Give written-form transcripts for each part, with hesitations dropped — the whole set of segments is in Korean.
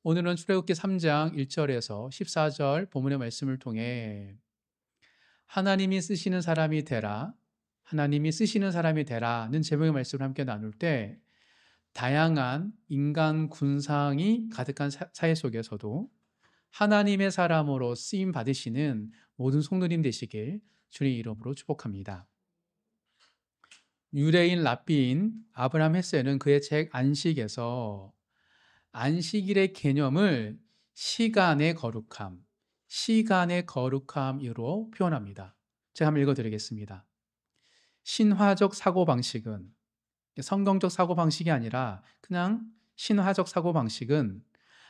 오늘은 출애굽기 3장 1절에서 14절 본문의 말씀을 통해 하나님이 쓰시는 사람이 되라, 하나님이 쓰시는 사람이 되라는 제목의 말씀을 함께 나눌 때 다양한 인간 군상이 가득한 사회 속에서도 하나님의 사람으로 쓰임 받으시는 모든 성도님 되시길 주님 이름으로 축복합니다. 유대인 랍비인 아브라함 헤세는 그의 책 안식에서 안식일의 개념을 시간의 거룩함, 시간의 거룩함으로 표현합니다. 제가 한번 읽어드리겠습니다. 신화적 사고방식은, 성경적 사고방식이 아니라 그냥 신화적 사고방식은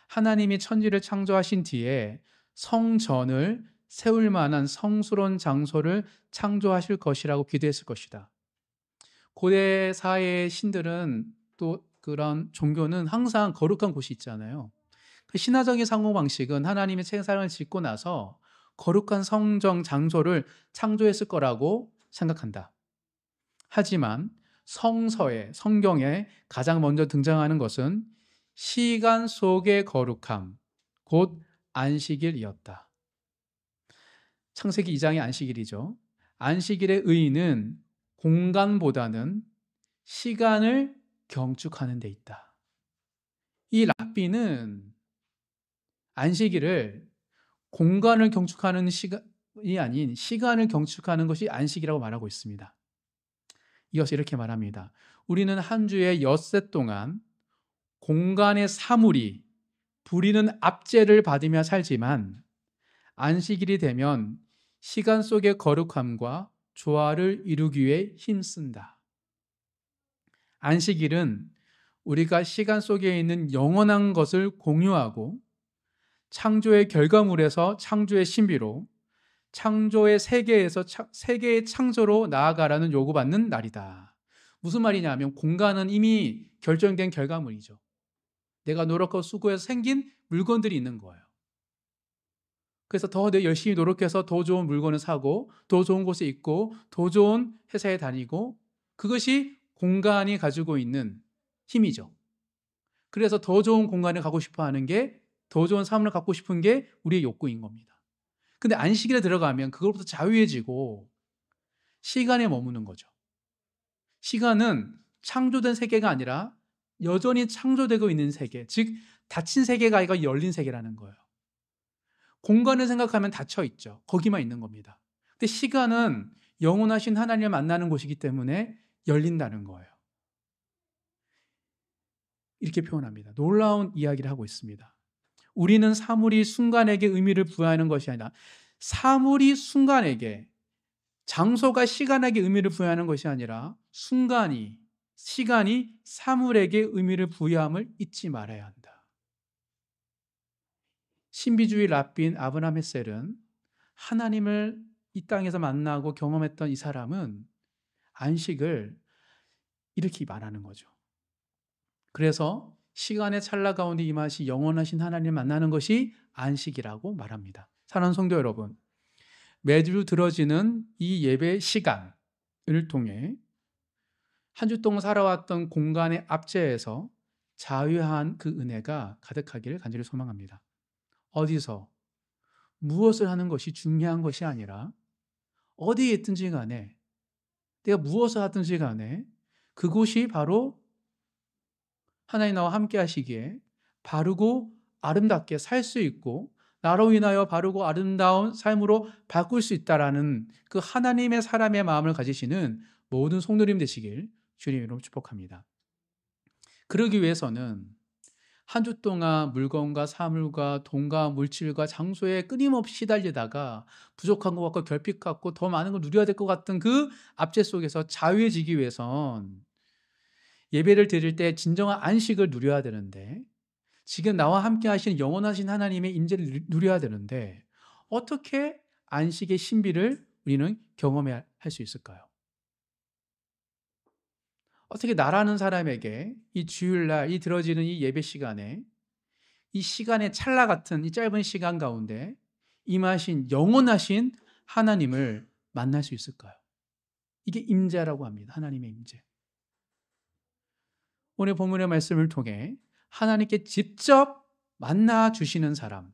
하나님이 천지를 창조하신 뒤에 성전을 세울 만한 성스러운 장소를 창조하실 것이라고 기대했을 것이다. 고대 사회의 신들은 또 그런 종교는 항상 거룩한 곳이 있잖아요. 그 신화적인 사고방식은 하나님이 세상을 짓고 나서 거룩한 성정 장소를 창조했을 거라고 생각한다. 하지만 성서에, 성경에 가장 먼저 등장하는 것은 시간 속의 거룩함, 곧 안식일이었다. 창세기 2장의 안식일이죠. 안식일의 의의는 공간보다는 시간을 경축하는 데 있다. 이 랍비는 안식일을 공간을 경축하는 시간이 아닌 시간을 경축하는 것이 안식이라고 말하고 있습니다. 이어서 이렇게 말합니다. 우리는 한 주에 엿새 동안 공간의 사물이 부리는 압제를 받으며 살지만 안식일이 되면 시간 속의 거룩함과 조화를 이루기 위해 힘쓴다. 안식일은 우리가 시간 속에 있는 영원한 것을 공유하고 창조의 결과물에서 창조의 신비로, 창조의 세계에서 세계의 창조로 나아가라는 요구받는 날이다. 무슨 말이냐면 공간은 이미 결정된 결과물이죠. 내가 노력하고 수고해서 생긴 물건들이 있는 거예요. 그래서 더 열심히 노력해서 더 좋은 물건을 사고 더 좋은 곳에 있고 더 좋은 회사에 다니고, 그것이 공간이 가지고 있는 힘이죠. 그래서 더 좋은 공간에 가고 싶어 하는 게, 더 좋은 삶을 갖고 싶은 게 우리의 욕구인 겁니다. 근데 안식일에 들어가면 그것부터 자유해지고 시간에 머무는 거죠. 시간은 창조된 세계가 아니라 여전히 창조되고 있는 세계, 즉 닫힌 세계가 아니라 열린 세계라는 거예요. 공간을 생각하면 닫혀 있죠. 거기만 있는 겁니다. 근데 시간은 영원하신 하나님을 만나는 곳이기 때문에 열린다는 거예요. 이렇게 표현합니다. 놀라운 이야기를 하고 있습니다. 우리는 사물이 순간에게 의미를 부여하는 것이 아니라 사물이 순간에게, 장소가 시간에게 의미를 부여하는 것이 아니라 시간이 사물에게 의미를 부여함을 잊지 말아야 한다. 신비주의 랍빈 아브라함 헬셀은 하나님을 이 땅에서 만나고 경험했던 이 사람은 안식을 이렇게 말하는 거죠. 그래서 시간의 찰나 가운데 임하시 영원하신 하나님을 만나는 것이 안식이라고 말합니다. 사랑하는 성도 여러분, 매주 들어지는 이 예배 시간을 통해 한 주 동안 살아왔던 공간의 압제에서 자유한 그 은혜가 가득하기를 간절히 소망합니다. 어디서 무엇을 하는 것이 중요한 것이 아니라 어디에 있든지 간에, 내가 무엇을 하든지 간에 그곳이 바로 하나님 나와 함께 하시기에 바르고 아름답게 살 수 있고 나로 인하여 바르고 아름다운 삶으로 바꿀 수 있다라는 그 하나님의 사람의 마음을 가지시는 모든 성도님 되시길 주님 이름으로 축복합니다. 그러기 위해서는 한 주 동안 물건과 사물과 돈과 물질과 장소에 끊임없이 시달리다가 부족한 것 같고 결핍 같고 더 많은 걸 누려야 될 것 같은 그 압제 속에서 자유해지기 위해선 예배를 드릴 때 진정한 안식을 누려야 되는데, 지금 나와 함께 하시는 영원하신 하나님의 임재를 누려야 되는데 어떻게 안식의 신비를 우리는 경험할 수 있을까요? 어떻게 나라는 사람에게 이 주일날 이 들어지는 이 예배 시간에, 이 시간의 찰나 같은 이 짧은 시간 가운데 임하신 영원하신 하나님을 만날 수 있을까요? 이게 임재라고 합니다. 하나님의 임재. 오늘 본문의 말씀을 통해 하나님께 직접 만나 주시는 사람.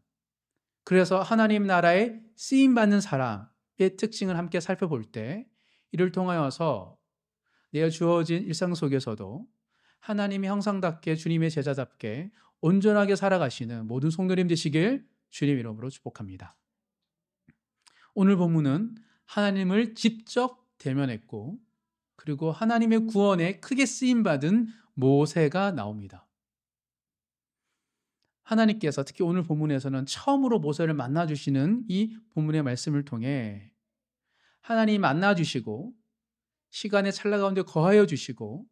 그래서 하나님 나라에 쓰임 받는 사람의 특징을 함께 살펴볼 때 이를 통하여서 내어 주어진 일상 속에서도 하나님의 형상답게 주님의 제자답게 온전하게 살아가시는 모든 성도님 되시길 주님 이름으로 축복합니다. 오늘 본문은 하나님을 직접 대면했고 그리고 하나님의 구원에 크게 쓰임받은 모세가 나옵니다. 하나님께서 특히 오늘 본문에서는 처음으로 모세를 만나주시는 이 본문의 말씀을 통해 하나님이 만나주시고 시간의 찰나 가운데 거하여 주시고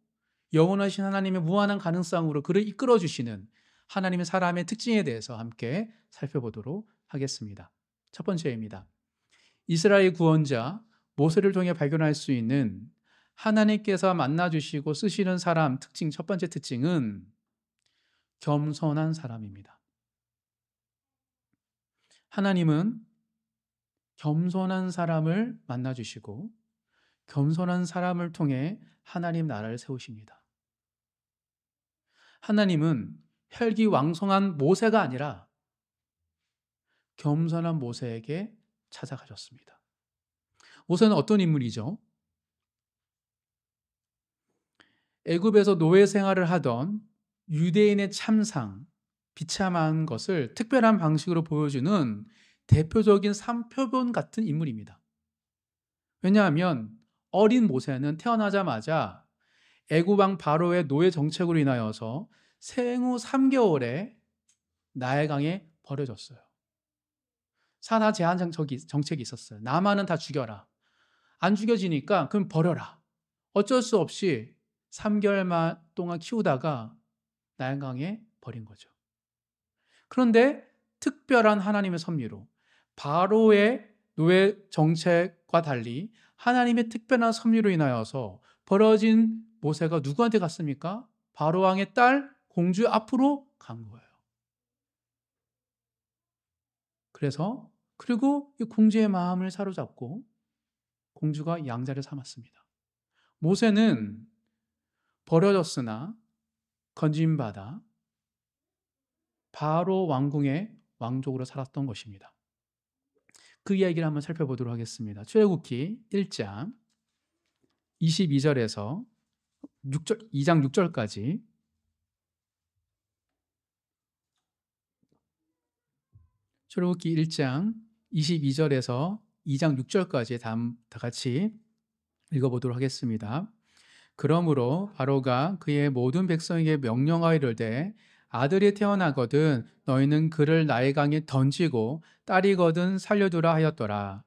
영원하신 하나님의 무한한 가능성으로 그를 이끌어 주시는 하나님의 사람의 특징에 대해서 함께 살펴보도록 하겠습니다. 첫 번째입니다. 이스라엘 구원자 모세를 통해 발견할 수 있는 하나님께서 만나주시고 쓰시는 사람 특징, 첫 번째 특징은 겸손한 사람입니다. 하나님은 겸손한 사람을 만나주시고 겸손한 사람을 통해 하나님 나라를 세우십니다. 하나님은 혈기왕성한 모세가 아니라 겸손한 모세에게 찾아가셨습니다. 모세는 어떤 인물이죠? 애굽에서 노예 생활을 하던 유대인의 참상, 비참한 것을 특별한 방식으로 보여주는 대표적인 산표본 같은 인물입니다. 왜냐하면 어린 모세는 태어나자마자 애굽 왕 바로의 노예 정책으로 인하여서 생후 3개월에 나일강에 버려졌어요. 산하 제한 정책이 있었어요. 남한은 다 죽여라. 안 죽여지니까 그럼 버려라. 어쩔 수 없이 3개월 동안 키우다가 나일강에 버린 거죠. 그런데 특별한 하나님의 섭리로 바로의 노예 정책과 달리 하나님의 특별한 섭리로 인하여서 버려진 모세가 누구한테 갔습니까? 바로 왕의 딸 공주 앞으로 간 거예요. 그리고 이 공주의 마음을 사로잡고 공주가 양자를 삼았습니다. 모세는 버려졌으나 건진받아 바로 왕궁의 왕족으로 살았던 것입니다. 그 이야기를 한번 살펴보도록 하겠습니다. 출애굽기 1장 22절에서 2장 6절까지 출애굽기 1장 22절에서 2장 6절까지 다 같이 읽어보도록 하겠습니다. 그러므로 바로가 그의 모든 백성에게 명령하여 이르되 아들이 태어나거든 너희는 그를 나일강에 던지고 딸이거든 살려두라 하였더라.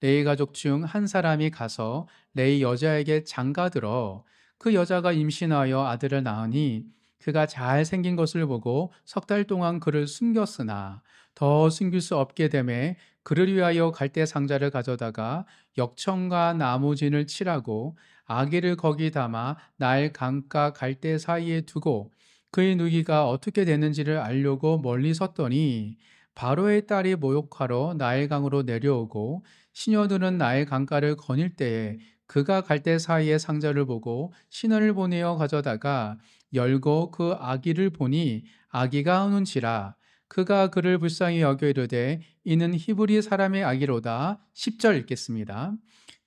레위 가족 중 한 사람이 가서 레위 여자에게 장가들어 그 여자가 임신하여 아들을 낳으니 그가 잘 생긴 것을 보고 3달 동안 그를 숨겼으나 더 숨길 수 없게 되매 그를 위하여 갈대 상자를 가져다가 역청과 나무진을 칠하고 아기를 거기 담아 나일 강가 갈대 사이에 두고 그의 누이가 어떻게 되는지를 알려고 멀리 섰더니 바로의 딸이 모욕하러 나일강으로 내려오고 시녀들은 나일 강가를 거닐 때에 그가 갈대 사이에 상자를 보고 신하를 보내어 가져다가 열고 그 아기를 보니 아기가 우는지라 그가 그를 불쌍히 여겨 이르되 이는 히브리 사람의 아기로다. 10절 읽겠습니다.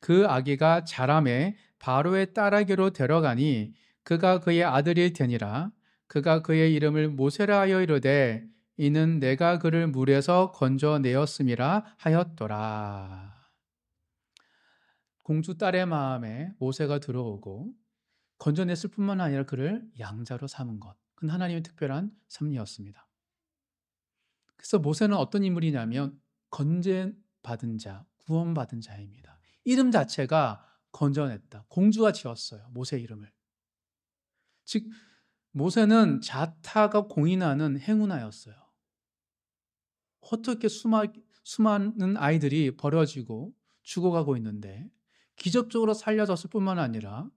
그 아기가 자라매 바로의 딸에게로 데려가니 그가 그의 아들이 되니라. 그가 그의 이름을 모세라 하여 이르되 이는 내가 그를 물에서 건져내었음이라 하였더라. 공주 딸의 마음에 모세가 들어오고 건져냈을 뿐만 아니라 그를 양자로 삼은 것. 그건 하나님의 특별한 섭리였습니다. 그래서 모세는 어떤 인물이냐면 건져받은 자, 구원받은 자입니다. 이름 자체가 건져냈다. 공주가 지었어요. 모세 이름을. 즉 모세는 자타가 공인하는 행운아였어요. 어떻게 수많은 아이들이 버려지고 죽어가고 있는데 기적적으로 살려졌을 뿐만 아니라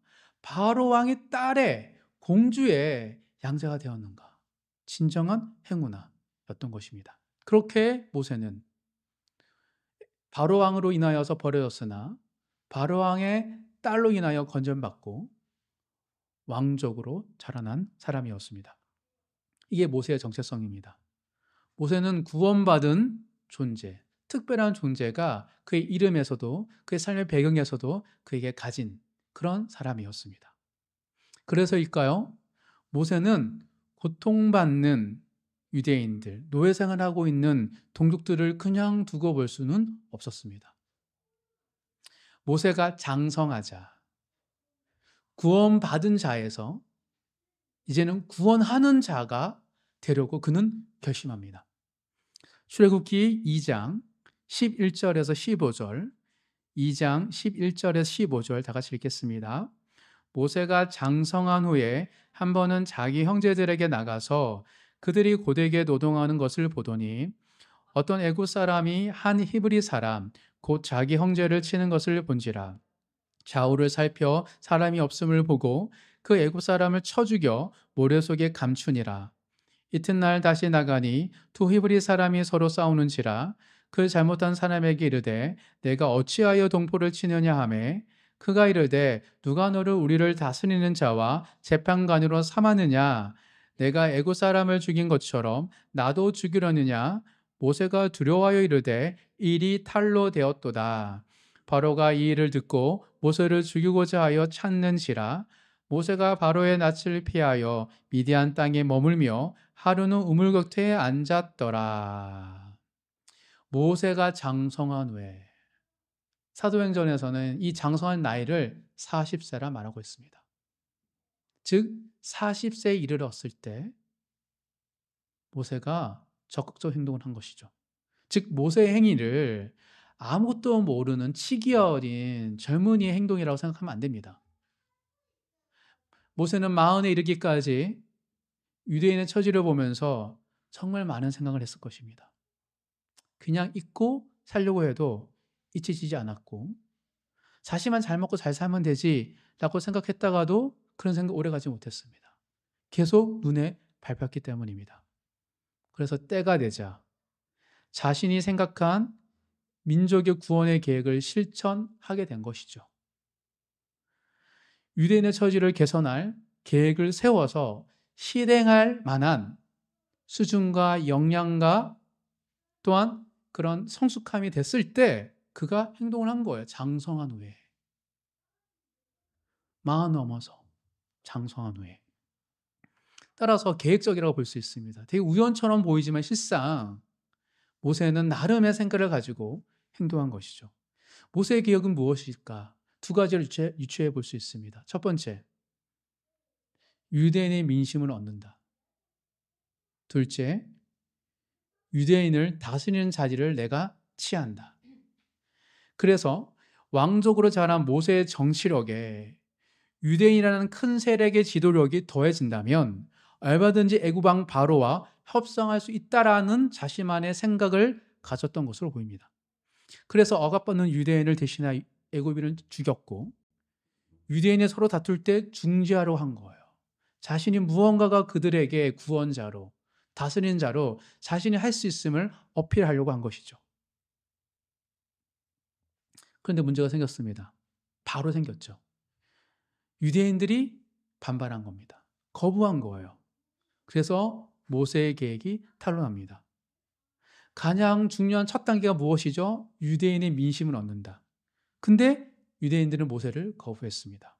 바로 왕의 딸의 공주의 양자가 되었는가. 진정한 행운아였던 것입니다. 그렇게 모세는 바로 왕으로 인하여서 버려졌으나 바로 왕의 딸로 인하여 건전받고 왕족으로 자라난 사람이었습니다. 이게 모세의 정체성입니다. 모세는 구원받은 존재, 특별한 존재가 그의 이름에서도 그의 삶의 배경에서도 그에게 가진 그런 사람이었습니다. 그래서일까요? 모세는 고통받는 유대인들, 노예 생활하고 있는 동족들을 그냥 두고 볼 수는 없었습니다. 모세가 장성하자 구원받은 자에서 이제는 구원하는 자가 되려고 그는 결심합니다. 출애굽기 2장 11절에서 15절, 2장 11절에서 15절 다 같이 읽겠습니다. 모세가 장성한 후에 한 번은 자기 형제들에게 나가서 그들이 고되게 노동하는 것을 보더니 어떤 애굽 사람이 한 히브리 사람 곧 자기 형제를 치는 것을 본지라. 좌우를 살펴 사람이 없음을 보고 그 애굽 사람을 쳐 죽여 모래 속에 감추니라. 이튿날 다시 나가니 두 히브리 사람이 서로 싸우는지라. 그 잘못한 사람에게 이르되 내가 어찌하여 동포를 치느냐 하매 그가 이르되 누가 너를 우리를 다스리는 자와 재판관으로 삼았느냐. 내가 애굽 사람을 죽인 것처럼 나도 죽이려느냐. 모세가 두려워하여 이르되 일이 탈로 되었도다. 바로가 이 일을 듣고 모세를 죽이고자 하여 찾는지라. 모세가 바로의 낯을 피하여 미디안 땅에 머물며 하루는 우물 곁에 앉았더라. 모세가 장성한 후에, 사도행전에서는 이 장성한 나이를 40세라 말하고 있습니다. 즉 40세에 이르렀을 때 모세가 적극적 행동을 한 것이죠. 즉 모세의 행위를 아무것도 모르는 치기 어린 젊은이의 행동이라고 생각하면 안 됩니다. 모세는 마흔에 이르기까지 유대인의 처지를 보면서 정말 많은 생각을 했을 것입니다. 그냥 잊고 살려고 해도 잊혀지지 않았고 자신만 잘 먹고 잘 살면 되지 라고 생각했다가도 그런 생각 오래 가지 못했습니다. 계속 눈에 밟혔기 때문입니다. 그래서 때가 되자 자신이 생각한 민족의 구원의 계획을 실천하게 된 것이죠. 유대인의 처지를 개선할 계획을 세워서 실행할 만한 수준과 역량과 또한 그런 성숙함이 됐을 때 그가 행동을 한 거예요. 장성한 후에. 마흔 넘어서 장성한 후에. 따라서 계획적이라고 볼 수 있습니다. 되게 우연처럼 보이지만 실상 모세는 나름의 생각을 가지고 행동한 것이죠. 모세의 계획은 무엇일까? 두 가지를 유추해 볼 수 있습니다. 첫 번째, 유대인의 민심을 얻는다. 둘째, 유대인을 다스리는 자리를 내가 취한다. 그래서 왕족으로 자란 모세의 정치력에 유대인이라는 큰 세력의 지도력이 더해진다면 얼마든지 애굽 왕 바로와 협상할 수 있다라는 자신만의 생각을 가졌던 것으로 보입니다. 그래서 억압받는 유대인을 대신하여 애굽인을 죽였고 유대인이 서로 다툴 때 중재하려 한 거예요. 자신이 무언가가 그들에게 구원자로 다스리는 자로 자신이 할 수 있음을 어필하려고 한 것이죠. 그런데 문제가 생겼습니다. 바로 생겼죠. 유대인들이 반발한 겁니다. 거부한 거예요. 그래서 모세의 계획이 탄로납니다. 가장 중요한 첫 단계가 무엇이죠? 유대인의 민심을 얻는다. 근데 유대인들은 모세를 거부했습니다.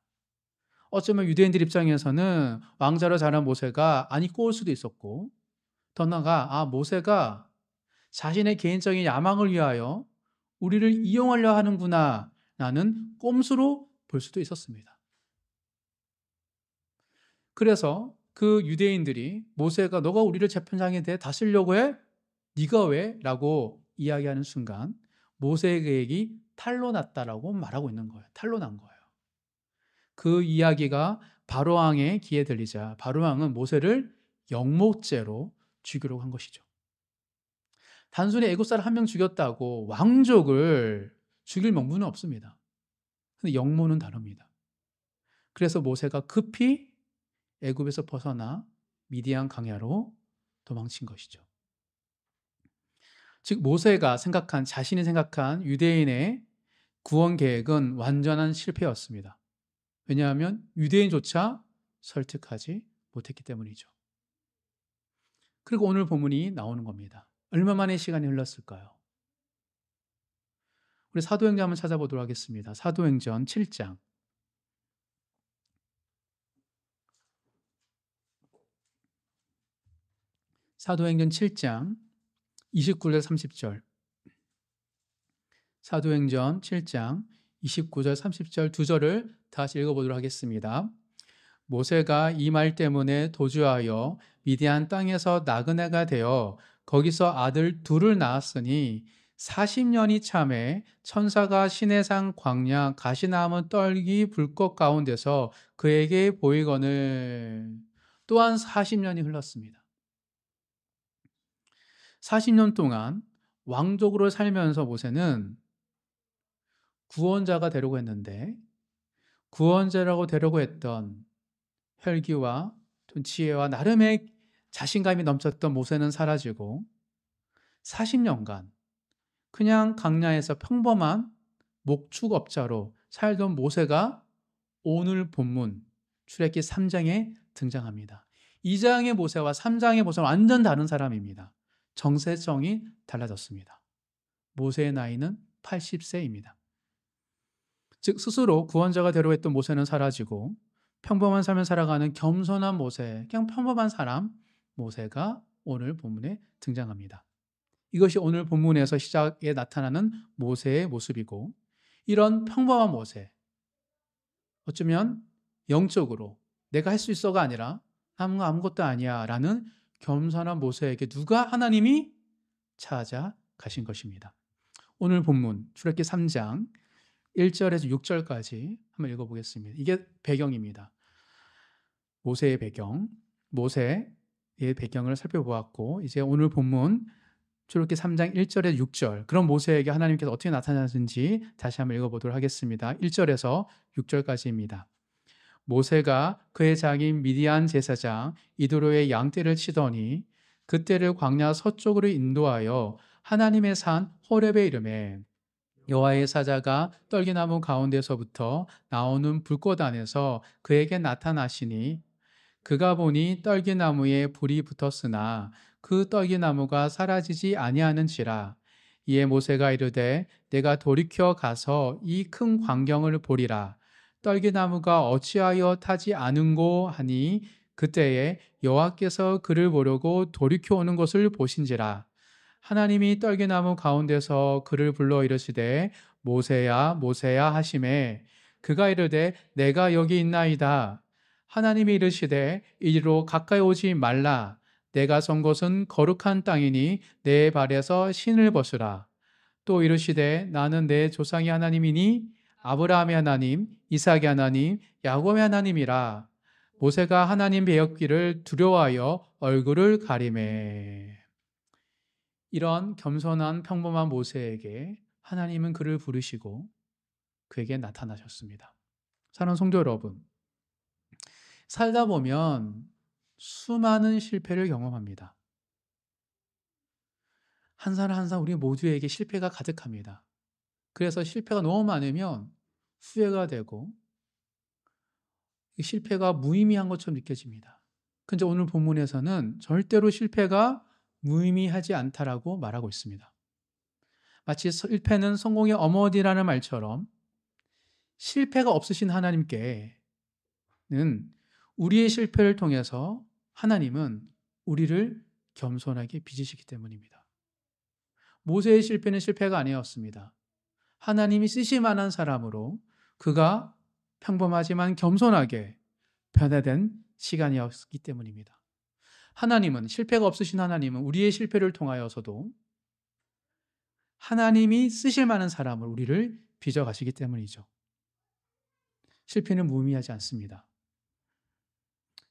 어쩌면 유대인들 입장에서는 왕자로 자란 모세가 아니 꼬을 수도 있었고 더 나아가 모세가 자신의 개인적인 야망을 위하여 우리를 이용하려 하는구나 라는 꼼수로 볼 수도 있었습니다. 그래서 그 유대인들이 모세가 너가 우리를 재판장에 대해 다스리려고 해? 네가 왜? 라고 이야기하는 순간 모세의 계획이 탄로났다라고 말하고 있는 거예요. 탄로난 거예요. 그 이야기가 바로왕의 귀에 들리자 바로왕은 모세를 영목죄로 죽이려고 한 것이죠. 단순히 애굽 사람 한 명 죽였다고 왕족을 죽일 명분은 없습니다. 근데 영모는 다릅니다. 그래서 모세가 급히 애굽에서 벗어나 미디안 강야로 도망친 것이죠. 즉 모세가 자신이 생각한 유대인의 구원 계획은 완전한 실패였습니다. 왜냐하면 유대인조차 설득하지 못했기 때문이죠. 그리고 오늘 본문이 나오는 겁니다. 얼마만의 시간이 흘렀을까요? 우리 사도행전 한번 찾아보도록 하겠습니다. 사도행전 7장. 사도행전 7장 29절 30절. 사도행전 7장 29절 30절 두 절을 다시 읽어보도록 하겠습니다. 모세가 이 말 때문에 도주하여 미디안 땅에서 나그네가 되어 거기서 아들 둘을 낳았으니 40년이 참에 천사가 시내산 광야 가시나무 떨기 불꽃 가운데서 그에게 보이거늘. 또한 40년이 흘렀습니다. 40년 동안 왕족으로 살면서 모세는 구원자가 되려고 했는데, 구원자라고 되려고 했던 혈기와 지혜와 나름의 자신감이 넘쳤던 모세는 사라지고 40년간 그냥 광야에서 평범한 목축업자로 살던 모세가 오늘 본문 출애굽기 3장에 등장합니다. 2장의 모세와 3장의 모세는 완전 다른 사람입니다. 정체성이 달라졌습니다. 모세의 나이는 80세입니다. 즉 스스로 구원자가 되려고 했던 모세는 사라지고 평범한 삶을 살아가는 겸손한 모세, 그냥 평범한 사람 모세가 오늘 본문에 등장합니다. 이것이 오늘 본문에서 시작에 나타나는 모세의 모습이고, 이런 평범한 모세, 어쩌면 영적으로 내가 할 수 있어가 아니라 아무것도 아니야 라는 겸손한 모세에게 누가 하나님이 찾아가신 것입니다. 오늘 본문 출애굽기 3장 1절에서 6절까지 한번 읽어보겠습니다. 이게 배경입니다. 모세의 배경, 모세의 배경을 살펴보았고, 이제 오늘 본문 출애굽기 3장 1절에서 6절, 그런 모세에게 하나님께서 어떻게 나타나신지 다시 한번 읽어보도록 하겠습니다. 1절에서 6절까지입니다. 모세가 그의 장인 미디안 제사장 이드로의 양떼를 치더니 그떼를 광야 서쪽으로 인도하여 하나님의 산 호렙에 이르매 여호와의 사자가 떨기나무 가운데서부터 나오는 불꽃 안에서 그에게 나타나시니 그가 보니 떨기나무에 불이 붙었으나 그 떨기나무가 사라지지 아니하는지라. 이에 모세가 이르되 내가 돌이켜 가서 이 큰 광경을 보리라. 떨기나무가 어찌하여 타지 않은고 하니 그때에 여호와께서 그를 보려고 돌이켜 오는 것을 보신지라. 하나님이 떨기나무 가운데서 그를 불러 이르시되 모세야 모세야 하시매 그가 이르되 내가 여기 있나이다. 하나님이 이르시되 이리로 가까이 오지 말라. 내가 선 곳은 거룩한 땅이니 내 발에서 신을 벗으라. 또 이르시되 나는 내 조상의 하나님이니 아브라함의 하나님, 이삭의 하나님, 야곱의 하나님이라. 모세가 하나님 배웠기를 두려워하여 얼굴을 가리매. 이런 겸손한 평범한 모세에게 하나님은 그를 부르시고 그에게 나타나셨습니다. 사랑하는 성도 여러분, 살다 보면 수많은 실패를 경험합니다. 한 살 한 살 우리 모두에게 실패가 가득합니다. 그래서 실패가 너무 많으면 후회가 되고 실패가 무의미한 것처럼 느껴집니다. 근데 오늘 본문에서는 절대로 실패가 무의미하지 않다라고 말하고 있습니다. 마치 실패는 성공의 어머니라는 말처럼 실패가 없으신 하나님께는 우리의 실패를 통해서 하나님은 우리를 겸손하게 빚으시기 때문입니다. 모세의 실패는 실패가 아니었습니다. 하나님이 쓰실 만한 사람으로 그가 평범하지만 겸손하게 변화된 시간이었기 때문입니다. 하나님은, 실패가 없으신 하나님은 우리의 실패를 통하여서도 하나님이 쓰실 만한 사람을 우리를 빚어가시기 때문이죠. 실패는 무의미하지 않습니다.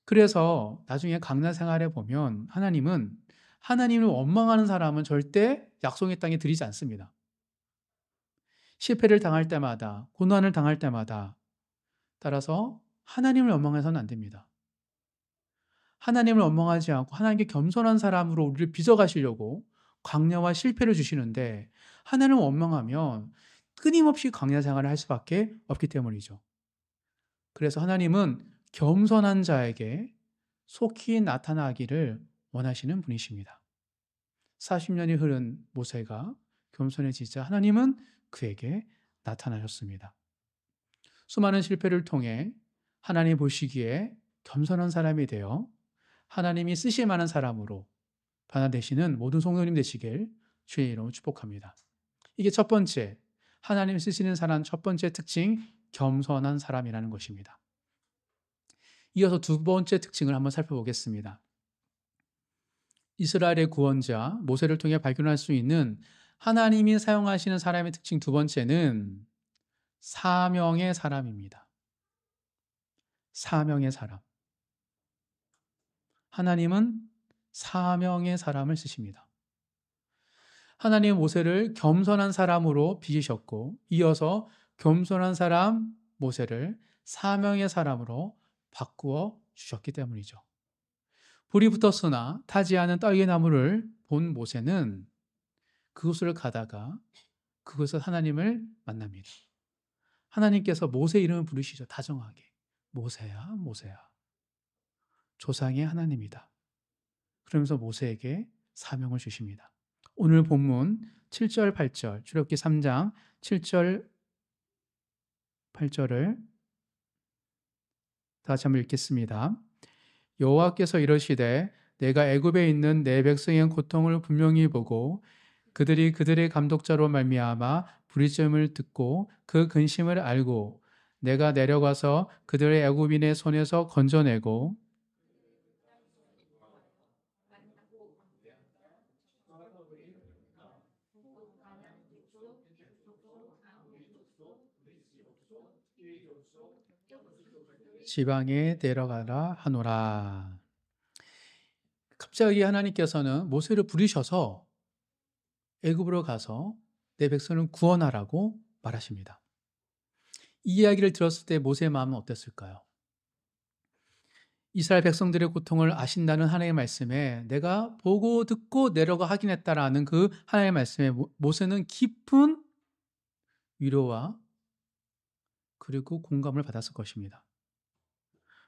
그래서 나중에 강난 생활에 보면 하나님은 하나님을 원망하는 사람은 절대 약속의 땅에 들이지 않습니다. 실패를 당할 때마다, 고난을 당할 때마다 따라서 하나님을 원망해서는 안 됩니다. 하나님을 원망하지 않고 하나님께 겸손한 사람으로 우리를 빚어가시려고 광야와 실패를 주시는데, 하나님을 원망하면 끊임없이 광야 생활을 할 수밖에 없기 때문이죠. 그래서 하나님은 겸손한 자에게 속히 나타나기를 원하시는 분이십니다. 40년이 흐른 모세가 겸손해지자 하나님은 그에게 나타나셨습니다. 수많은 실패를 통해 하나님 보시기에 겸손한 사람이 되어 하나님이 쓰실 만한 사람으로 변화되시는 모든 성도님 되시길 주의 이름으로 축복합니다. 이게 첫 번째, 하나님 쓰시는 사람 첫 번째 특징, 겸손한 사람이라는 것입니다. 이어서 두 번째 특징을 한번 살펴보겠습니다. 이스라엘의 구원자 모세를 통해 발견할 수 있는 하나님이 사용하시는 사람의 특징 두 번째는 사명의 사람입니다. 사명의 사람. 하나님은 사명의 사람을 쓰십니다. 하나님은 모세를 겸손한 사람으로 빚으셨고 이어서 겸손한 사람 모세를 사명의 사람으로 바꾸어 주셨기 때문이죠. 불이 붙었으나 타지 않은 떨기나무를 본 모세는 그곳을 가다가 그곳에서 하나님을 만납니다. 하나님께서 모세 이름을 부르시죠. 다정하게. 모세야, 모세야. 조상의 하나님이다. 그러면서 모세에게 사명을 주십니다. 오늘 본문 7절, 8절, 출애굽기 3장 7절, 8절을 다시 한번 읽겠습니다. 여호와께서 이러시되 내가 애굽에 있는 내 백성의 고통을 분명히 보고 그들이 그들의 감독자로 말미암아 부르짖음을 듣고 그 근심을 알고 내가 내려가서 그들의 애굽인의 손에서 건져내고 지방에 내려가라 하노라. 갑자기 하나님께서는 모세를 부르셔서 애굽으로 가서 내 백성을 구원하라고 말하십니다. 이 이야기를 들었을 때 모세의 마음은 어땠을까요? 이스라엘 백성들의 고통을 아신다는 하나님의 말씀에 내가 보고 듣고 내려가 확인했다라는 그 하나님의 말씀에 모세는 깊은 위로와 그리고 공감을 받았을 것입니다.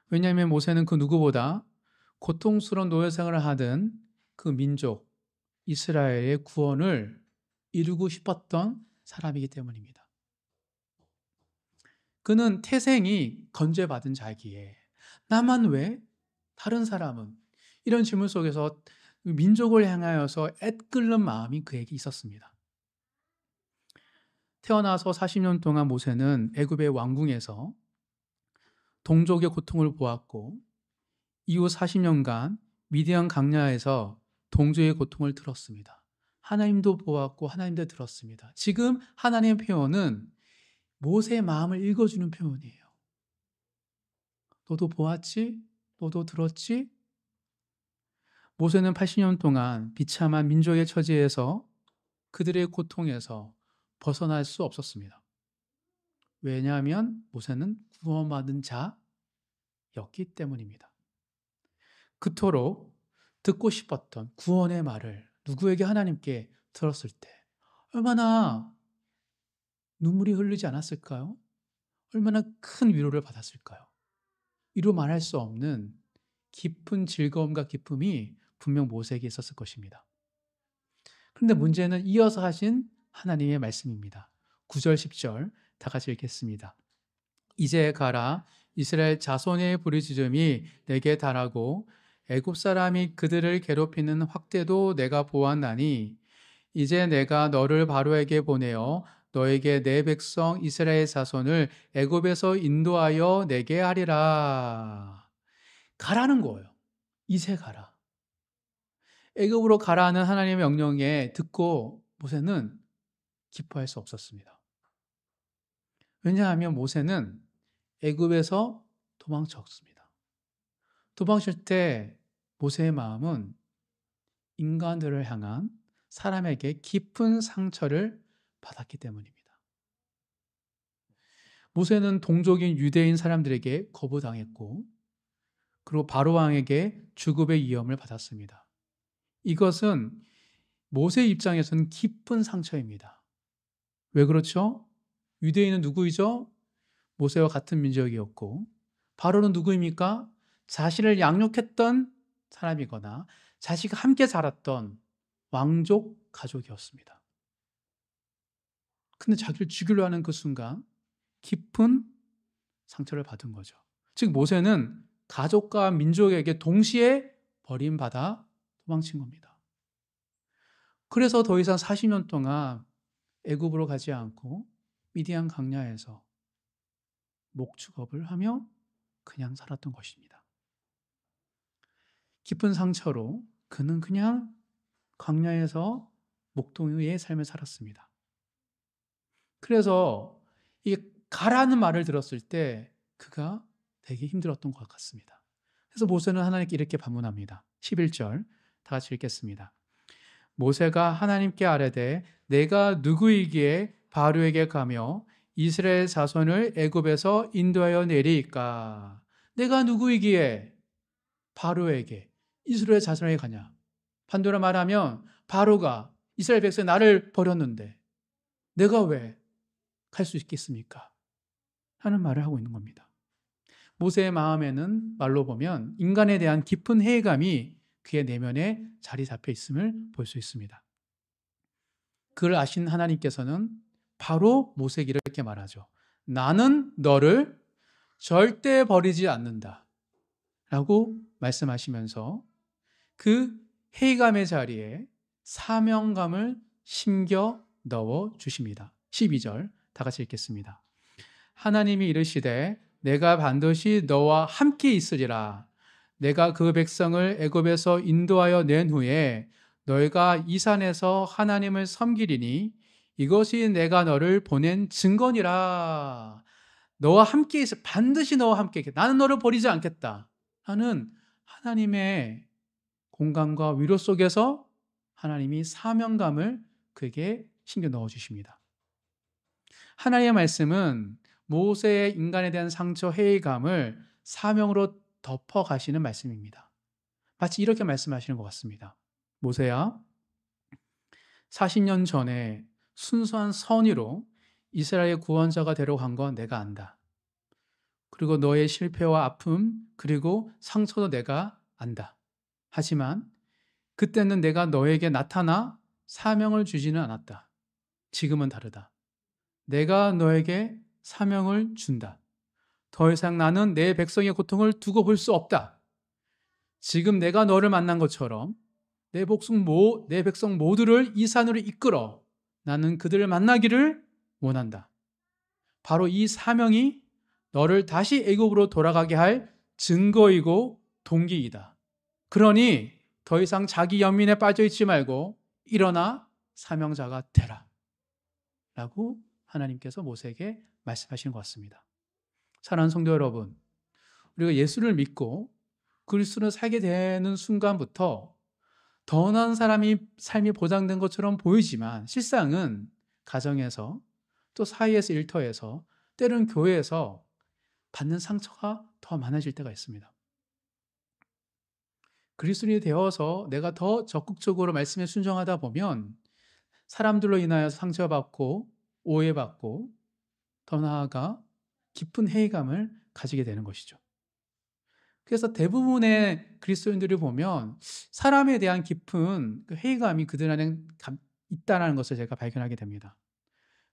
왜냐하면 모세는 그 누구보다 고통스러운 노예 생활을 하던 그 민족 이스라엘의 구원을 이루고 싶었던 사람이기 때문입니다. 그는 태생이 건죄받은 자기에 나만 왜? 다른 사람은? 이런 질문 속에서 민족을 향하여서 애끓는 마음이 그에게 있었습니다. 태어나서 40년 동안 모세는 애굽의 왕궁에서 동족의 고통을 보았고 이후 40년간 미디안 강야에서 동족의 고통을 들었습니다. 하나님도 보았고 하나님도 들었습니다. 지금 하나님의 표현은 모세의 마음을 읽어주는 표현이에요. 너도 보았지? 너도 들었지? 모세는 80년 동안 비참한 민족의 처지에서 그들의 고통에서 벗어날 수 없었습니다. 왜냐하면 모세는 구원받은 자였기 때문입니다. 그토록 듣고 싶었던 구원의 말을 누구에게 하나님께 들었을 때 얼마나 눈물이 흐르지 않았을까요? 얼마나 큰 위로를 받았을까요? 이루 말할 수 없는 깊은 즐거움과 기쁨이 분명 모세에게 있었을 것입니다. 그런데 문제는 이어서 하신 하나님의 말씀입니다. 9절, 10절 다 같이 읽겠습니다. 이제 가라 이스라엘 자손의 부르짖음이 내게 달하고 애굽 사람이 그들을 괴롭히는 확대도 내가 보았나니 이제 내가 너를 바로에게 보내어 너에게 내 백성 이스라엘 자손을 애굽에서 인도하여 내게 하리라. 가라는 거예요. 이제 가라. 애굽으로 가라는 하나님의 명령에 듣고 모세는 기뻐할 수 없었습니다. 왜냐하면 모세는 애굽에서 도망쳤습니다. 도망칠 때 모세의 마음은 인간들을 향한 사람에게 깊은 상처를 받았기 때문입니다. 모세는 동족인 유대인 사람들에게 거부당했고 그리고 바로 왕에게 죽음의 위험을 받았습니다. 이것은 모세 입장에서는 깊은 상처입니다. 왜 그렇죠? 유대인은 누구이죠? 모세와 같은 민족이었고 바로는 누구입니까? 자신을 양육했던 사람이거나 자식과 함께 자랐던 왕족 가족이었습니다. 근데 자기를 죽이려 하는 그 순간 깊은 상처를 받은 거죠. 즉 모세는 가족과 민족에게 동시에 버림받아 도망친 겁니다. 그래서 더 이상 40년 동안 애굽으로 가지 않고 미디안 광야에서 목축업을 하며 그냥 살았던 것입니다. 깊은 상처로 그는 그냥 광야에서 목동의 삶을 살았습니다. 그래서 이 가라는 말을 들었을 때 그가 되게 힘들었던 것 같습니다. 그래서 모세는 하나님께 이렇게 반문합니다. 11절 다 같이 읽겠습니다. 모세가 하나님께 아뢰되 내가 누구이기에 바로에게 가며 이스라엘 자손을 애굽에서 인도하여 내리이까? 내가 누구이기에 바로에게 이스라엘 자손에게 가냐? 반대로 말하면 바로가 이스라엘 백성 나를 버렸는데 내가 왜 갈 수 있겠습니까? 하는 말을 하고 있는 겁니다. 모세의 마음에는 말로 보면 인간에 대한 깊은 회의감이 그의 내면에 자리 잡혀 있음을 볼 수 있습니다. 그를 아신 하나님께서는 바로 모세에게 이렇게 말하죠. 나는 너를 절대 버리지 않는다 라고 말씀하시면서 그 회의감의 자리에 사명감을 심겨 넣어 주십니다. 12절 다 같이 읽겠습니다. 하나님이 이르시되 내가 반드시 너와 함께 있으리라. 내가 그 백성을 애굽에서 인도하여 낸 후에 너희가 이 산에서 하나님을 섬기리니 이것이 내가 너를 보낸 증거니라. 너와 함께 있어 반드시 너와 함께 있겠다. 나는 너를 버리지 않겠다 하는 하나님의 공감과 위로 속에서 하나님이 사명감을 그에게 심겨 넣어주십니다. 하나님의 말씀은 모세의 인간에 대한 상처, 회의감을 사명으로 덮어가시는 말씀입니다. 마치 이렇게 말씀하시는 것 같습니다. 모세야, 40년 전에 순수한 선의로 이스라엘 구원자가 되러 간 건 내가 안다. 그리고 너의 실패와 아픔, 그리고 상처도 내가 안다. 하지만 그때는 내가 너에게 나타나 사명을 주지는 않았다. 지금은 다르다. 내가 너에게 사명을 준다. 더 이상 나는 내 백성의 고통을 두고 볼 수 없다. 지금 내가 너를 만난 것처럼 내 백성 모두를 이 산으로 이끌어 나는 그들을 만나기를 원한다. 바로 이 사명이 너를 다시 애굽으로 돌아가게 할 증거이고 동기이다. 그러니 더 이상 자기 연민에 빠져있지 말고 일어나 사명자가 되라. 라고 하나님께서 모세에게 말씀하시는 것 같습니다. 사랑하는 성도 여러분, 우리가 예수를 믿고 그리스도를 살게 되는 순간부터 더 나은 삶이 보장된 것처럼 보이지만 실상은 가정에서 또 사이에서 일터에서 때로는 교회에서 받는 상처가 더 많아질 때가 있습니다. 그리스도인이 되어서 내가 더 적극적으로 말씀에 순종하다 보면 사람들로 인하여 상처받고 오해받고 더 나아가 깊은 회의감을 가지게 되는 것이죠. 그래서 대부분의 그리스도인들을 보면 사람에 대한 깊은 그 회의감이 그들 안에 있다는 것을 제가 발견하게 됩니다.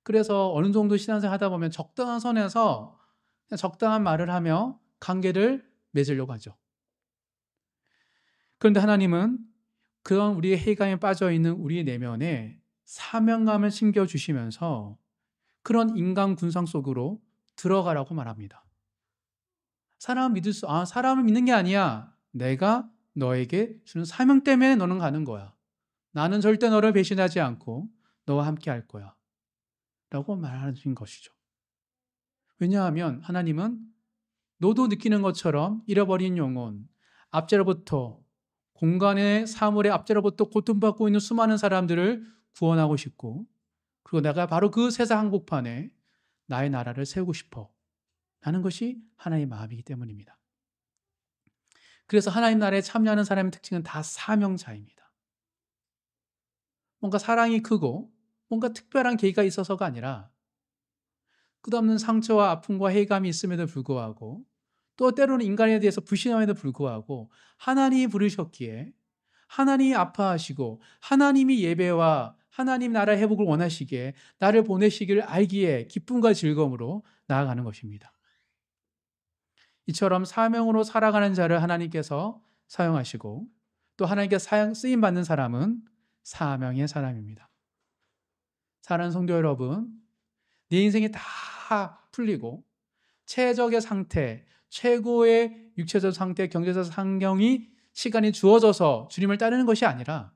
그래서 어느 정도 신앙생활 하다 보면 적당한 선에서 그냥 적당한 말을 하며 관계를 맺으려고 하죠. 그런데 하나님은 그런 우리의 회의감에 빠져있는 우리의 내면에 사명감을 심겨주시면서 그런 인간 군상 속으로 들어가라고 말합니다. 사람을 믿는 게 아니야. 내가 너에게 주는 사명 때문에 너는 가는 거야. 나는 절대 너를 배신하지 않고 너와 함께 할 거야. 라고 말하신 것이죠. 왜냐하면 하나님은 너도 느끼는 것처럼 잃어버린 영혼, 앞제로부터 공간의 사물의 앞제로부터 고통받고 있는 수많은 사람들을 구원하고 싶고 그리고 내가 바로 그 세상 한복판에 나의 나라를 세우고 싶어 라는 것이 하나님의 마음이기 때문입니다. 그래서 하나님 나라에 참여하는 사람의 특징은 다 사명자입니다. 뭔가 사랑이 크고 뭔가 특별한 계기가 있어서가 아니라 끝없는 상처와 아픔과 해감이 있음에도 불구하고 또 때로는 인간에 대해서 불신함에도 불구하고 하나님이 부르셨기에 하나님이 아파하시고 하나님이 예배와 하나님 나라 회복을 원하시기에 나를 보내시기를 알기에 기쁨과 즐거움으로 나아가는 것입니다. 이처럼 사명으로 살아가는 자를 하나님께서 사용하시고 또 하나님께 쓰임받는 사람은 사명의 사람입니다. 사랑하는 성도 여러분, 내 인생이 다 풀리고 최적의 상태, 최고의 육체적 상태, 경제적 상경이 시간이 주어져서 주님을 따르는 것이 아니라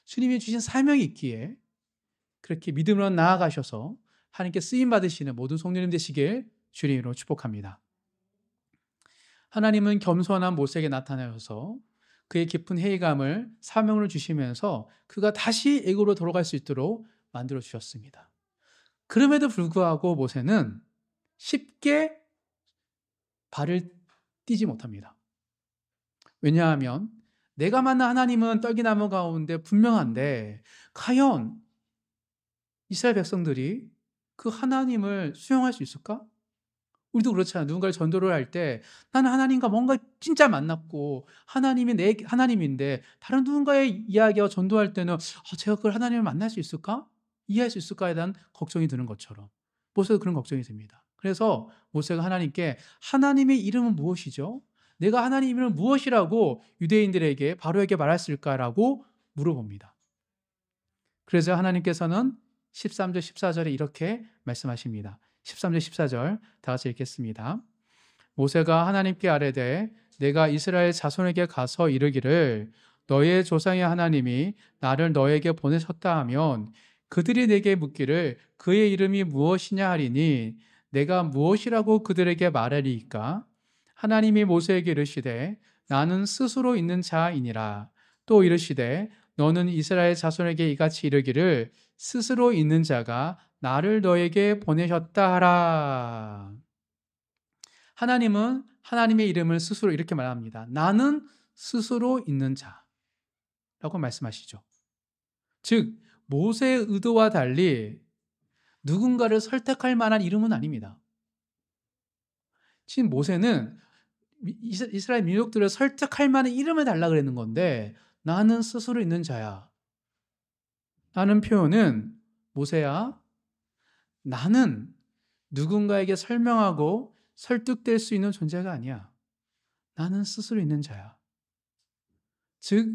주님이 주신 사명이 있기에 그렇게 믿음으로 나아가셔서 하나님께 쓰임받으시는 모든 성도님 되시길 주님으로 축복합니다. 하나님은 겸손한 모세에게 나타나셔서 그의 깊은 회의감을 사명을 주시면서 그가 다시 애굽으로 돌아갈 수 있도록 만들어 주셨습니다. 그럼에도 불구하고 모세는 쉽게 발을 띄지 못합니다. 왜냐하면 내가 만난 하나님은 떨기나무 가운데 분명한데 과연 이스라엘 백성들이 그 하나님을 수용할 수 있을까? 우리도 그렇잖아요. 누군가를 전도를 할 때 나는 하나님과 뭔가 진짜 만났고 하나님이 내 하나님인데 다른 누군가의 이야기와 전도할 때는 제가 그걸 하나님을 만날 수 있을까? 이해할 수 있을까에 대한 걱정이 드는 것처럼 모세도 그런 걱정이 듭니다. 그래서 모세가 하나님께 하나님의 이름은 무엇이죠? 내가 하나님 이름은 무엇이라고 유대인들에게 바로에게 말했을까라고 물어봅니다. 그래서 하나님께서는 13절 14절에 이렇게 말씀하십니다. 13절 14절 다 같이 읽겠습니다. 모세가 하나님께 아뢰되 내가 이스라엘 자손에게 가서 이르기를 너의 조상의 하나님이 나를 너에게 보내셨다 하면 그들이 내게 묻기를 그의 이름이 무엇이냐 하리니 내가 무엇이라고 그들에게 말하리이까? 하나님이 모세에게 이르시되 나는 스스로 있는 자이니라. 또 이르시되 너는 이스라엘 자손에게 이같이 이르기를 스스로 있는 자가 나를 너에게 보내셨다 하라. 하나님은 하나님의 이름을 스스로 이렇게 말합니다. 나는 스스로 있는 자라고 말씀하시죠. 즉 모세의 의도와 달리 누군가를 설득할 만한 이름은 아닙니다. 지금 모세는 이스라엘 민족들을 설득할 만한 이름을 달라 그랬는 건데 나는 스스로 있는 자야 라는 표현은 모세야 나는 누군가에게 설명하고 설득될 수 있는 존재가 아니야. 나는 스스로 있는 자야. 즉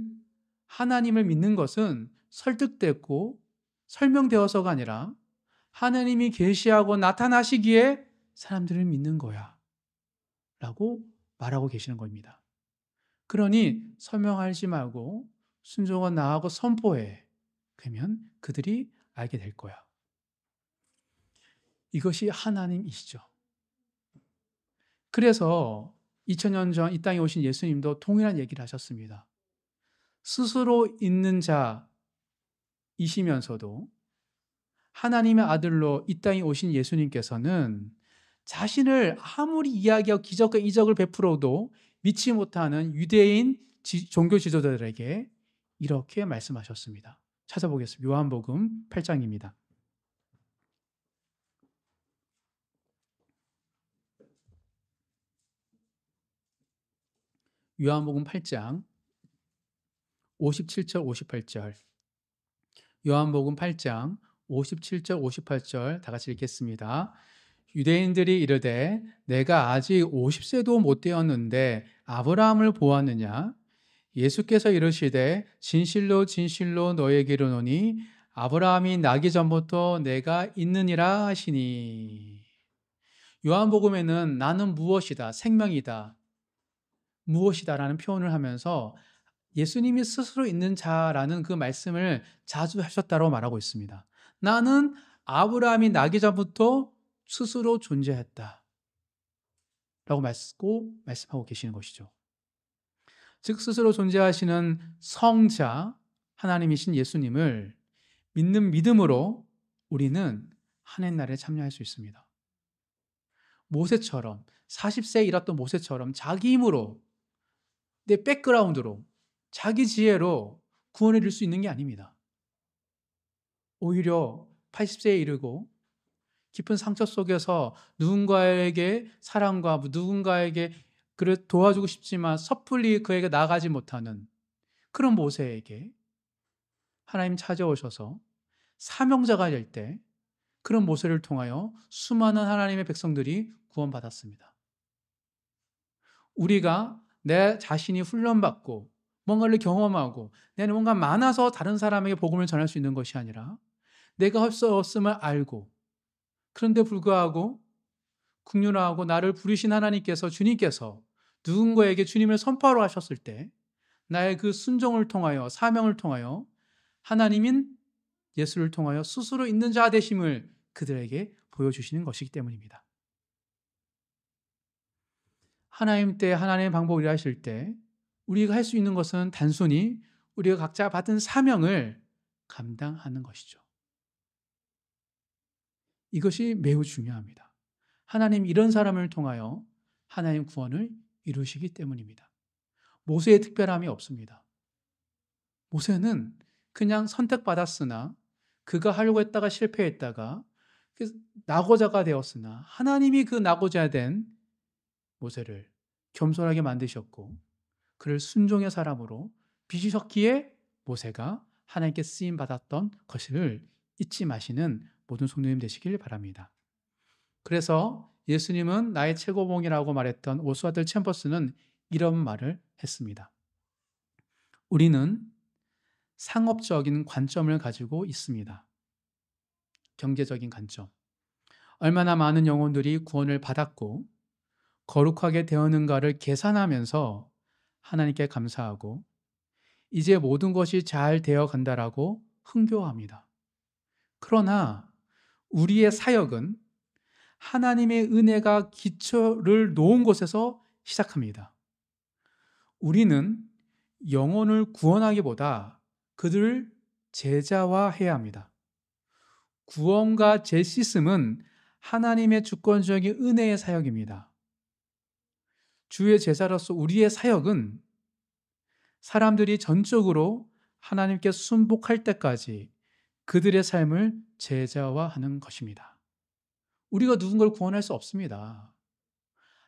하나님을 믿는 것은 설득됐고 설명되어서가 아니라 하나님이 계시하고 나타나시기에 사람들을 믿는 거야 라고 말하고 계시는 겁니다. 그러니 설명하지 말고 순종하고 나아가고 선포해. 그러면 그들이 알게 될 거야. 이것이 하나님이시죠. 그래서 2000년 전 이 땅에 오신 예수님도 동일한 얘기를 하셨습니다. 스스로 있는 자이시면서도 하나님의 아들로 이 땅에 오신 예수님께서는 자신을 아무리 이야기하고 기적과 이적을 베풀어도 믿지 못하는 유대인 종교 지도자들에게 이렇게 말씀하셨습니다. 찾아보겠습니다. 요한복음 8장입니다. 요한복음 8장 57절 58절 요한복음 8장 57절 58절 다 같이 읽겠습니다. 유대인들이 이르되 내가 아직 50세도 못 되었는데 아브라함을 보았느냐? 예수께서 이르시되 진실로 진실로 너에게 이르노니 아브라함이 나기 전부터 내가 있느니라 하시니. 요한복음에는 나는 무엇이다, 생명이다, 무엇이다라는 표현을 하면서 예수님이 스스로 있는 자라는 그 말씀을 자주 하셨다고 말하고 있습니다. 나는 아브라함이 나기 전부터 스스로 존재했다 라고 말씀하고 계시는 것이죠. 즉 스스로 존재하시는 성자 하나님이신 예수님을 믿는 믿음으로 우리는 하나님 나라에 참여할 수 있습니다. 모세처럼 40세에 일었던 모세처럼 자기 힘으로 내 백그라운드로 자기 지혜로 구원을 이룰 수 있는 게 아닙니다. 오히려 80세에 이르고 깊은 상처 속에서 누군가에게 사랑과 누군가에게 그를 도와주고 싶지만 섣불리 그에게 나아가지 못하는 그런 모세에게 하나님 찾아오셔서 사명자가 될 때 그런 모세를 통하여 수많은 하나님의 백성들이 구원받았습니다. 우리가 내 자신이 훈련받고 뭔가를 경험하고 내는 뭔가 많아서 다른 사람에게 복음을 전할 수 있는 것이 아니라 내가 할 수 없음을 알고 그런데 불구하고 긍휼하고 나를 부르신 하나님께서 주님께서 누군가에게 주님을 선포하러 하셨을 때 나의 그 순종을 통하여 사명을 통하여 하나님인 예수를 통하여 스스로 있는 자 되심을 그들에게 보여주시는 것이기 때문입니다. 하나님 때 하나님의 방법으로 일하실 때 우리가 할 수 있는 것은 단순히 우리가 각자 받은 사명을 감당하는 것이죠. 이것이 매우 중요합니다. 하나님 이런 사람을 통하여 하나님 구원을 이루시기 때문입니다. 모세의 특별함이 없습니다. 모세는 그냥 선택받았으나 그가 하려고 했다가 실패했다가 낙오자가 되었으나 하나님이 그 낙오자 된 모세를 겸손하게 만드셨고 그를 순종의 사람으로 빚으셨기에 모세가 하나님께 쓰임받았던 것을 잊지 마시는 모든 성도님 되시길 바랍니다. 그래서 예수님은 나의 최고봉이라고 말했던 오스와드 챔버스는 이런 말을 했습니다. 우리는 상업적인 관점을 가지고 있습니다. 경제적인 관점. 얼마나 많은 영혼들이 구원을 받았고 거룩하게 되었는가를 계산하면서 하나님께 감사하고 이제 모든 것이 잘 되어 간다라고 흥겨워합니다. 그러나 우리의 사역은 하나님의 은혜가 기초를 놓은 곳에서 시작합니다. 우리는 영혼을 구원하기보다 그들을 제자화해야 합니다. 구원과 제시즘은 하나님의 주권적인 은혜의 사역입니다. 주의 제자로서 우리의 사역은 사람들이 전적으로 하나님께 순복할 때까지 그들의 삶을 제자화하는 것입니다. 우리가 누군가를 구원할 수 없습니다.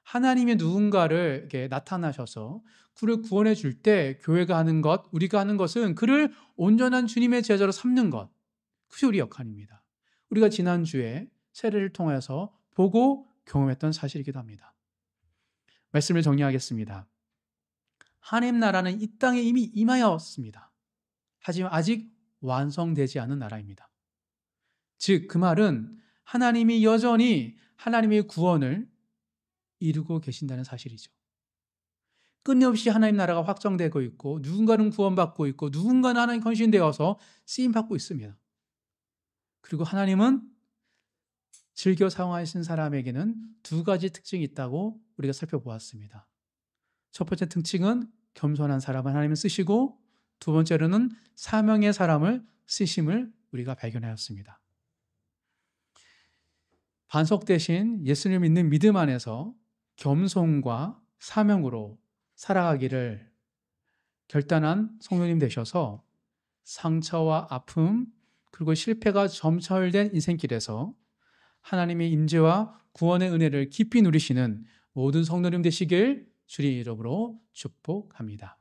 하나님의 누군가를 이렇게 나타나셔서 그를 구원해 줄 때 교회가 하는 것, 우리가 하는 것은 그를 온전한 주님의 제자로 삼는 것. 그것이 우리 역할입니다. 우리가 지난주에 세례를 통해서 보고 경험했던 사실이기도 합니다. 말씀을 정리하겠습니다. 하나님 나라는 이 땅에 이미 임하였습니다. 하지만 아직 완성되지 않은 나라입니다. 즉, 그 말은 하나님이 여전히 하나님의 구원을 이루고 계신다는 사실이죠. 끊임없이 하나님 나라가 확정되고 있고 누군가는 구원받고 있고 누군가는 하나님 건신되어서 쓰임받고 있습니다. 그리고 하나님은 즐겨 사용하신 사람에게는 두 가지 특징이 있다고 우리가 살펴보았습니다. 첫 번째 특징은 겸손한 사람을 하나님은 쓰시고 두 번째로는 사명의 사람을 쓰심을 우리가 발견하였습니다. 반석되신 예수님을 믿는 믿음 안에서 겸손과 사명으로 살아가기를 결단한 성도님 되셔서 상처와 아픔 그리고 실패가 점철된 인생길에서 하나님의 임재와 구원의 은혜를 깊이 누리시는 모든 성도님 되시길 주의 이름으로 축복합니다.